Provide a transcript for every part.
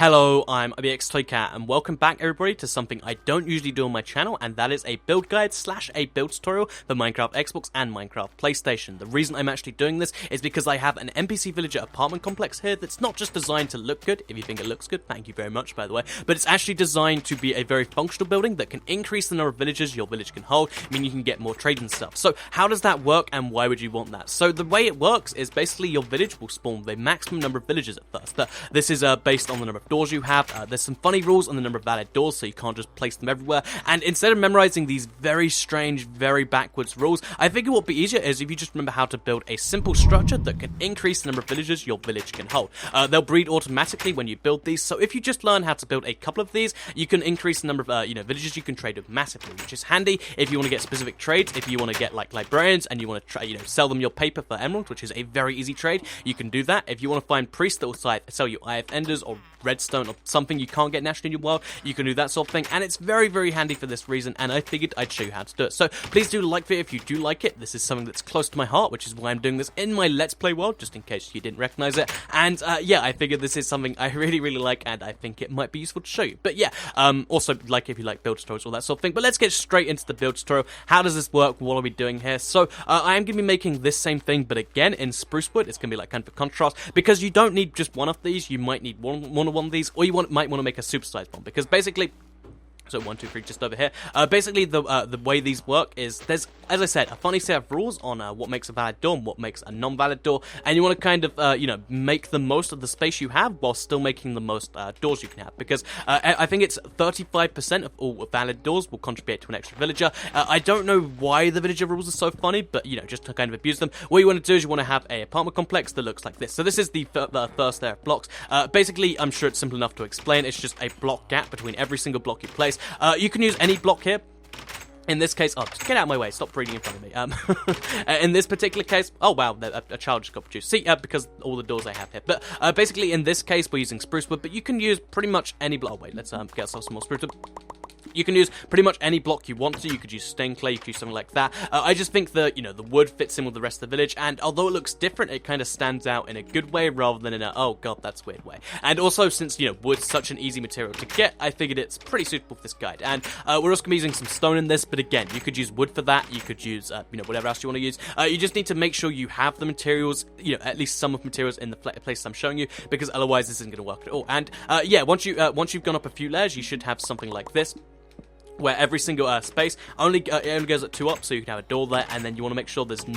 Hello, I'm IBXToyCat, and welcome back everybody to something I don't usually do on my channel, and that is a build guide / a build tutorial for Minecraft Xbox and Minecraft PlayStation. The reason I'm actually doing this is because I have an NPC villager apartment complex here that's not just designed to look good. If you think it looks good, thank you very much, by the way, but it's actually designed to be a very functional building that can increase the number of villagers your village can hold, meaning you can get more trade and stuff. So how does that work, and why would you want that? So the way it works is basically your village will spawn with a maximum number of villagers at first. This is based on the number of doors you have. There's some funny rules on the number of valid doors, so you can't just place them everywhere. And instead of memorizing these very strange, very backwards rules, I figure what would be easier is if you just remember how to build a simple structure that can increase the number of villagers your village can hold. They'll breed automatically when you build these, so if you just learn how to build a couple of these, you can increase the number of villagers you can trade with massively, which is handy if you want to get specific trades. If you want to get like librarians and you want to sell them your paper for emeralds, which is a very easy trade, you can do that. If you want to find priests that will sell you IF enders or redstone or something you can't get naturally in your world, you can do that sort of thing, and it's very, very handy for this reason, and I figured I'd show you how to do it. So please do like the video if you do like it. This is something that's close to my heart, which is why I'm doing this in my Let's Play world, just in case you didn't recognize it. And yeah, I figured this is something I really, really like, and I think it might be useful to show you. But yeah, also like if you like build tutorials, all that sort of thing. But let's get straight into the build tutorial. How does this work? What are we doing here? So I am going to be making this same thing, but again in spruce wood. It's going to be like kind of a contrast, because you don't need just one of these. You might need one of these, or you might want to make a supersized one, because basically, so 1, 2, 3, just over here. Basically, the way these work is there's, as I said, a funny set of rules on what makes a valid door and what makes a non-valid door, and you want to kind of make the most of the space you have while still making the most doors you can have. Because I think it's 35% of all valid doors will contribute to an extra villager. I don't know why the villager rules are so funny, but just to kind of abuse them. What you want to do is you want to have a apartment complex that looks like this. So this is the first layer of blocks. Basically, I'm sure it's simple enough to explain. It's just a block gap between every single block you place. You can use any block here. In this case, oh, just get out of my way, stop breathing in front of me. In this particular case, oh wow, a child just got produced. See, because all the doors I have here. But basically, in this case, we're using spruce wood, but you can use pretty much any block. Oh, wait, let's get ourselves some more spruce wood. You can use pretty much any block you want to. You could use stained clay, you could use something like that. I just think that, the wood fits in with the rest of the village, and although it looks different, it kind of stands out in a good way rather than in a, oh god, that's weird way. And also, since, wood's such an easy material to get, I figured it's pretty suitable for this guide. And we're also going to be using some stone in this, but again, you could use wood for that. You could use, whatever else you want to use. You just need to make sure you have the materials, at least some of the materials in the place I'm showing you, because otherwise this isn't going to work at all. And yeah, once you've gone up a few layers, you should have something like this, where every single space only goes at 2 up, so you can have a door there, and then you want to make sure there's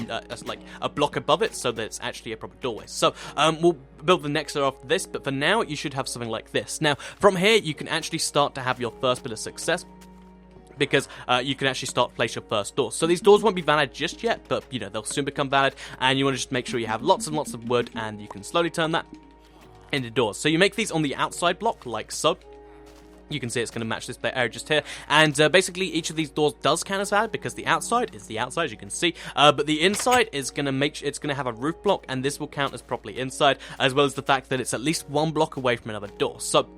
like a block above it, so that it's actually a proper doorway. So we'll build the next layer after this, but for now you should have something like this. Now from here you can actually start to have your first bit of success, because you can actually start to place your first door. So these doors won't be valid just yet, but they'll soon become valid, and you want to just make sure you have lots and lots of wood, and you can slowly turn that into doors. So you make these on the outside block like so. You can see it's going to match this area just here, and basically each of these doors does count as valid because the outside is the outside, as you can see, but the inside is going to have a roof block, and this will count as properly inside, as well as the fact that it's at least 1 block away from another door. So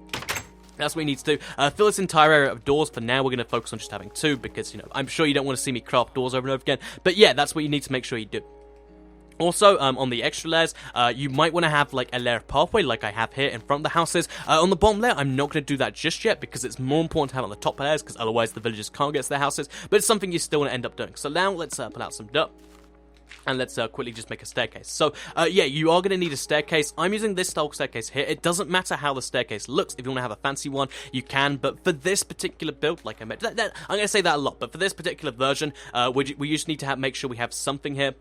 that's what you need to do. Fill this entire area of doors. For now, we're going to focus on just having 2, because I'm sure you don't want to see me craft doors over and over again, but yeah, that's what you need to make sure you do. Also, on the extra layers, you might want to have like a layer of pathway like I have here in front of the houses. On the bottom layer, I'm not going to do that just yet, because it's more important to have it on the top layers, because otherwise the villagers can't get to their houses, but it's something you still want to end up doing. So now let's pull out some dirt, and let's quickly just make a staircase. So yeah, you are going to need a staircase. I'm using this style staircase here. It doesn't matter how the staircase looks. If you want to have a fancy one, you can, but for this particular build, like I mentioned, I'm going to say that a lot, but for this particular version, we just need to make sure we have something here.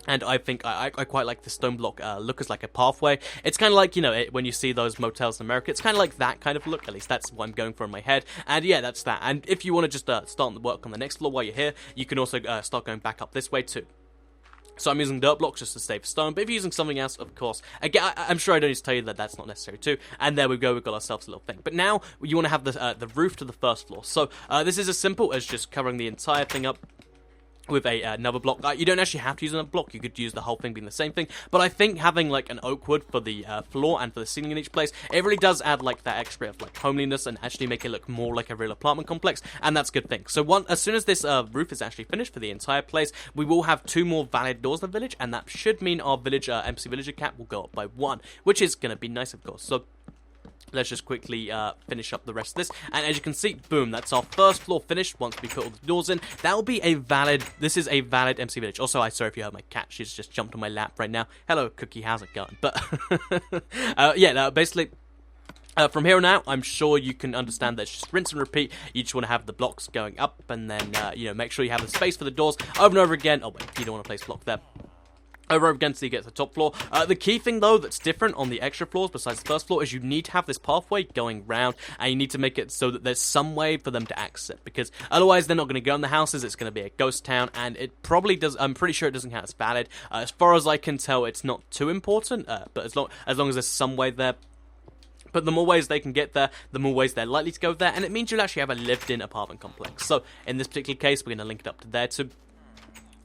And I think I quite like the stone block look as like a pathway. It's kind of like, when you see those motels in America, it's kind of like that kind of look. At least that's what I'm going for in my head. And yeah, that's that. And if you want to just start the work on the next floor while you're here, you can also start going back up this way too. So I'm using dirt blocks just to stay for stone, but if you're using something else, of course, again, I'm sure I don't need to tell you that that's not necessary too. And there we go, we've got ourselves a little thing. But now, you want to have the roof to the first floor. So this is as simple as just covering the entire thing up with another block. You don't actually have to use another block. You could use the whole thing being the same thing, but I think having like an oak wood for the floor and for the ceiling in each place, it really does add like that extra of like homeliness and actually make it look more like a real apartment complex, and that's a good thing. So as soon as this roof is actually finished for the entire place, we will have 2 more valid doors in the village, and that should mean our village NPC villager cap will go up by 1, which is going to be nice, of course. So let's just quickly finish up the rest of this. And as you can see, boom, that's our first floor finished. Once we put all the doors in, that will be a valid, this is a valid MC Village. Also, I'm sorry if you heard my cat, she's just jumped on my lap right now. Hello, Cookie, how's it going? But, yeah, basically, from here on out, I'm sure you can understand that it's just rinse and repeat. You just want to have the blocks going up, and then, you know, make sure you have the space for the doors over and over again. Oh, wait, you don't want to place block there. Over again so you get to the top floor. The key thing, though, that's different on the extra floors besides the first floor is you need to have this pathway going round, and you need to make it so that there's some way for them to access it, because otherwise they're not going to go in the houses. It's going to be a ghost town, and it probably does. I'm pretty sure it doesn't count as valid. As far as I can tell, it's not too important, but as long as there's some way there. But the more ways they can get there, the more ways they're likely to go there, and it means you'll actually have a lived-in apartment complex. So, in this particular case, we're going to link it up to there too.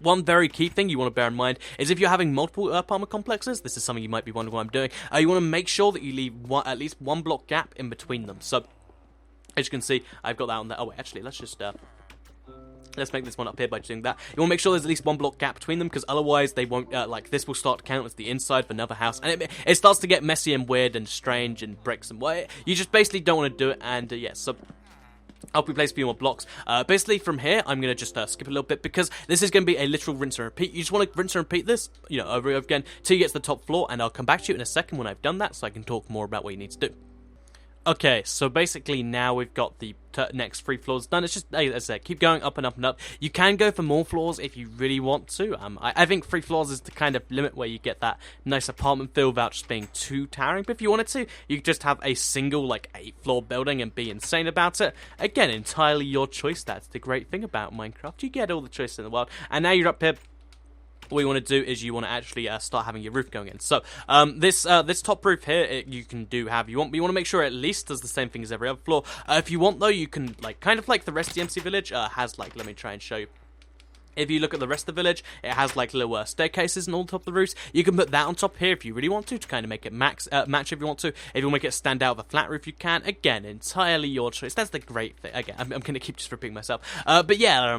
One very key thing you want to bear in mind is if you're having multiple apartment complexes, this is something you might be wondering what I'm doing, you want to make sure that you leave at least one block gap in between them. So, as you can see, I've got that on there. Oh, wait, actually, let's just, let's make this one up here by doing that. You want to make sure there's at least one block gap between them, because otherwise they won't, like, this will start to count as the inside of another house, and it starts to get messy and weird and strange and bricks and what. You just basically don't want to do it, and, yeah, so I'll place a few more blocks. Basically, from here, I'm going to just skip a little bit, because this is going to be a literal rinse and repeat. You just want to rinse and repeat this, you know, over and over again, till you get to the top floor, and I'll come back to you in a second when I've done that, so I can talk more about what you need to do. Okay, so basically now we've got the next 3 floors done. It's just, as I said, keep going up and up and up. You can go for more floors if you really want to. I think 3 floors is the kind of limit where you get that nice apartment feel without just being too towering. But if you wanted to, you could just have a single, like, 8-floor building and be insane about it. Again, entirely your choice. That's the great thing about Minecraft. You get all the choice in the world. And now you're up here. What you want to do is you want to actually start having your roof going in. So this top roof here, you can do however you want, but you want to make sure it at least does the same thing as every other floor. If you want, though, you can, like, kind of like the rest of the MC Village has, like, let me try and show you. If you look at the rest of the village, it has, like, little staircases and all the top of the roofs. You can put that on top here if you really want to kind of make it match if you want to. If you want to make it stand out of a flat roof, you can. Again, entirely your choice. That's the great thing. Again, I'm going to keep just repeating myself. But yeah,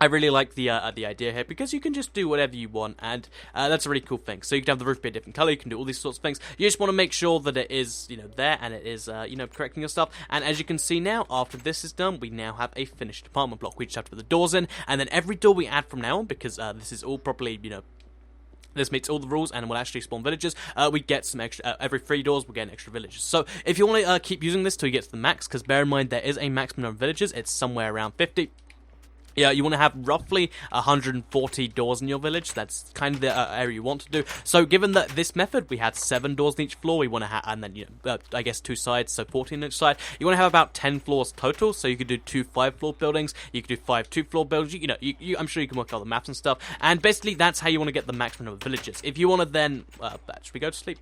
I really like the idea here, because you can just do whatever you want, and that's a really cool thing. So you can have the roof be a different color, you can do all these sorts of things. You just want to make sure that it is, you know, there, and it is, you know, correcting your stuff. And as you can see now, after this is done, we now have a finished apartment block. We just have to put the doors in, and then every door we add from now on, because this is all properly, you know, this meets all the rules and will actually spawn villages. We get some extra, every 3 doors we'll get an extra village. So if you want to keep using this till you get to the max, because bear in mind there is a maximum number of villages, it's somewhere around 50. Yeah, you want to have roughly 140 doors in your village. That's kind of the area you want to do. So, given that this method, we had 7 doors in each floor, we want to have, and then, you know, I guess 2 sides, so 14 on each side. You want to have about 10 floors total, so you could do 2 5-floor buildings, you could do 5 2-floor buildings, you know, I'm sure you can work out the maps and stuff, and basically that's how you want to get the maximum number of villages. If you want to then, should we go to sleep?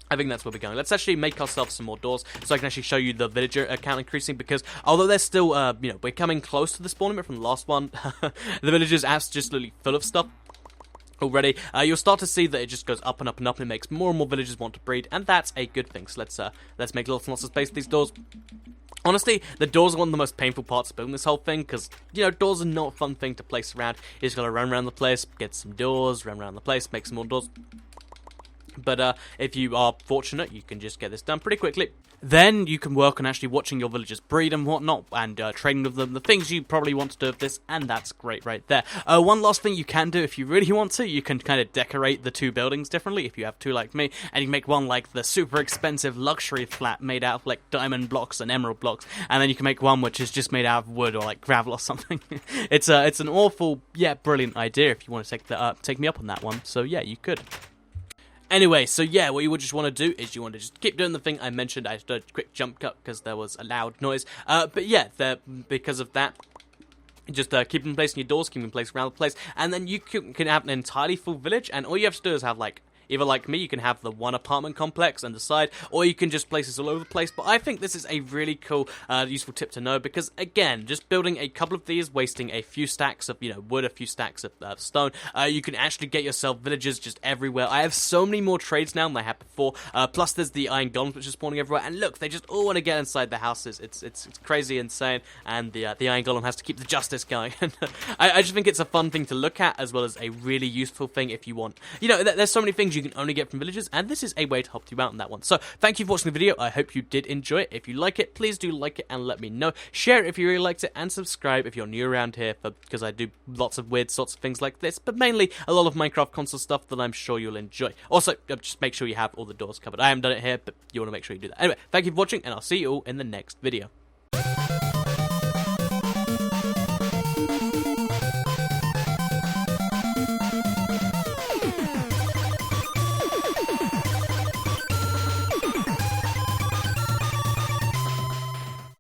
I think that's where we're going. Let's actually make ourselves some more doors, so I can actually show you the villager count increasing, because although they're still, you know, we're coming close to the spawn limit from the last one, the villager's absolutely full of stuff already. You'll start to see that it just goes up and up and up, and it makes more and more villagers want to breed, and that's a good thing. So let's make lots and lots of space for these doors. Honestly, the doors are one of the most painful parts of building this whole thing, because, you know, doors are not a fun thing to place around. You just gotta run around the place, get some doors, run around the place, make some more doors. But if you are fortunate, you can just get this done pretty quickly. Then you can work on actually watching your villagers breed and whatnot, and training with them, the things you probably want to do with this, and that's great right there. One last thing you can do if you really want to, you can kind of decorate the 2 buildings differently, if you have 2 like me, and you can make one like the super expensive luxury flat made out of, like, diamond blocks and emerald blocks, and then you can make one which is just made out of wood or, like, gravel or something. It's an awful, yet brilliant idea if you want to take me up on that one, so yeah, you could. Anyway, so yeah, what you would just want to do is you want to just keep doing the thing I mentioned. I just did a quick jump cut because there was a loud noise. But yeah, because of that, just keep in place in your doors, keep in place around the place, and then you can have an entirely full village, and all you have to do is have, like, either like me, you can have the 1 apartment complex on the side, or you can just place this all over the place. But I think this is a really cool, useful tip to know, because again, just building a couple of these, wasting a few stacks of, you know, wood, a few stacks of stone, you can actually get yourself villages just everywhere. I have so many more trades now than I had before. Plus, there's the iron golems which are spawning everywhere, and look, they just all want to get inside the houses. It's crazy insane, and the iron golem has to keep the justice going. I just think it's a fun thing to look at, as well as a really useful thing if you want. You know, there's so many things you can only get from villagers, and this is a way to help you out on that one. So thank you for watching the video. I hope you did enjoy it. If you like it, please do like it and let me know. Share it if you really liked it, and subscribe if you're new around here, because I do lots of weird sorts of things like this, but mainly a lot of Minecraft console stuff that I'm sure you'll enjoy. Also, just make sure you have all the doors covered. I haven't done it here, but you want to make sure you do that. Anyway, thank you for watching, and I'll see you all in the next video.